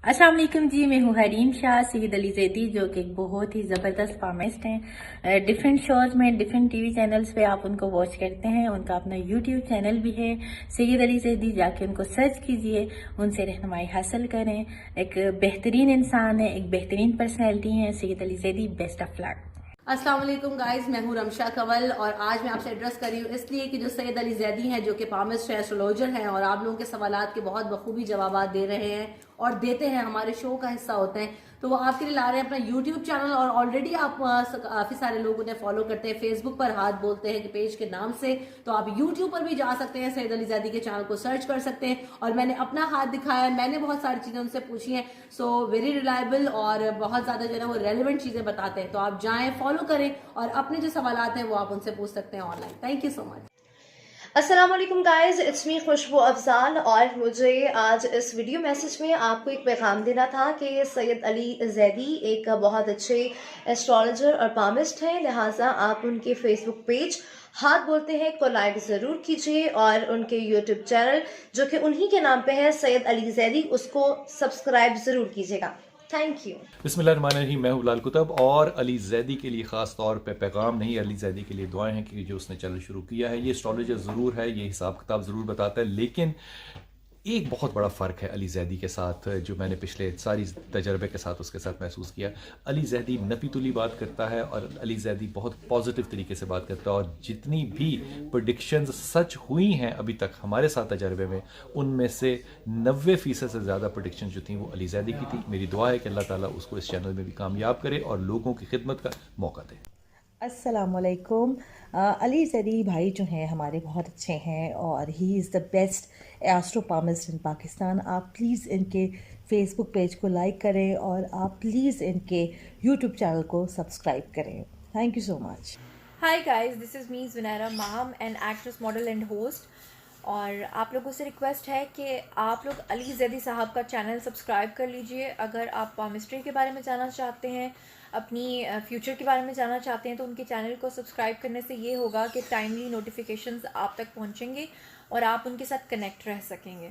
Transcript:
अस्सलाम वालेकुम जी, मैं हूँ हरीम शाह सैयद अली जैदी, जो कि एक बहुत ही ज़बरदस्त फार्मिस्ट हैं। डिफरेंट शोज़ में, डिफरेंट टीवी चैनल्स पे आप उनको वॉच करते हैं। उनका अपना यूट्यूब चैनल भी है सैयद अली जैदी, जाके उनको सर्च कीजिए, उनसे रहनुमाई हासिल करें। एक बेहतरीन इंसान है, एक बेहतरीन पर्सनैलिटी है Syed Ali Zaidi. Best of luck. अस्सलाम वालेकुम गाइस, मैं हूं रमशा कंवल और आज मैं आपसे एड्रेस कर रही हूँ इसलिए कि जो सैयद अली जैदी हैं, जो कि पामिस्ट है, एस्ट्रोलॉजर हैं और आप लोगों के सवालात के बहुत बखूबी जवाब दे रहे हैं और देते हैं, हमारे शो का हिस्सा होते हैं। तो वो आपके लिए ला रहे हैं अपना यूट्यूब चैनल और ऑलरेडी आप काफी सारे लोग उन्हें फॉलो करते हैं। फेसबुक पर हाथ बोलते हैं कि पेज के नाम से, तो आप यूट्यूब पर भी जा सकते हैं, सैयद अली जैदी के चैनल को सर्च कर सकते हैं। और मैंने अपना हाथ दिखाया है, मैंने बहुत सारी चीजें उनसे पूछी हैं। सो वेरी रिलायबल और बहुत ज्यादा जो है वो रेलिवेंट चीजें बताते हैं। तो आप जाएं, फॉलो करें और अपने जो सवालात हैं वो आप उनसे पूछ सकते हैं online. Thank you so much. अस्सलाम वालेकुम गाइस, इट्स मी खुशबू अफजाल और मुझे आज इस वीडियो मैसेज में आपको एक पैगाम देना था कि सैयद अली जैदी एक बहुत अच्छे एस्ट्रोलॉजर और पामिस्ट हैं। लिहाजा आप उनके फेसबुक पेज हाथ बोलते हैं को लाइक ज़रूर कीजिए और उनके यूट्यूब चैनल जो कि उन्हीं के नाम पे है सैयद अली जैदी, उसको सब्सक्राइब ज़रूर कीजिएगा। Thank you. बिस्मिल्लाहिर्रहमानिर्रहीम। मैं हूं लाल कुतब और अली जैदी के लिए ख़ास तौर पे पैगाम नहीं, अली जैदी के लिए दुआएं हैं कि जो उसने चैनल शुरू किया है, ये एस्ट्रोलॉजर ज़रूर है, ये हिसाब किताब ज़रूर बताता है, लेकिन एक बहुत बड़ा फ़र्क है अली जैदी के साथ जो मैंने पिछले सारी तजर्बे के साथ उसके साथ महसूस किया। अली जैदी नपी-तुली बात करता है और अली जैदी बहुत पॉजिटिव तरीके से बात करता है और जितनी भी प्रेडिक्शंस सच हुई हैं अभी तक हमारे साथ तजर्बे में, उनमें से 90% से ज़्यादा प्रेडिक्शन जो थी वो अली जैदी की थी। मेरी दुआ है कि अल्लाह ताला उसको इस चैनल में भी कामयाब करे और लोगों की खिदमत का मौका दे। अस्सलामुअलैकुम। अली जैदी भाई जो हैं हमारे बहुत अच्छे हैं और ही इज़ द बेस्ट एस्ट्रोपामिस्ट इन पाकिस्तान। आप प्लीज़ इनके फेसबुक पेज को लाइक करें और आप प्लीज़ इनके यूट्यूब चैनल को सब्सक्राइब करें। Thank you so much. Hi guys, this is me Zunaira Maham, an actress, model and host। और आप लोगों से रिक्वेस्ट है कि आप लोग अली जैदी साहब का चैनल सब्सक्राइब कर लीजिए। अगर आप पामिस्ट्री के बारे में जानना चाहते हैं, अपनी फ्यूचर के बारे में जानना चाहते हैं, तो उनके चैनल को सब्सक्राइब करने से ये होगा कि टाइमली नोटिफिकेशंस आप तक पहुंचेंगे और आप उनके साथ कनेक्ट रह सकेंगे।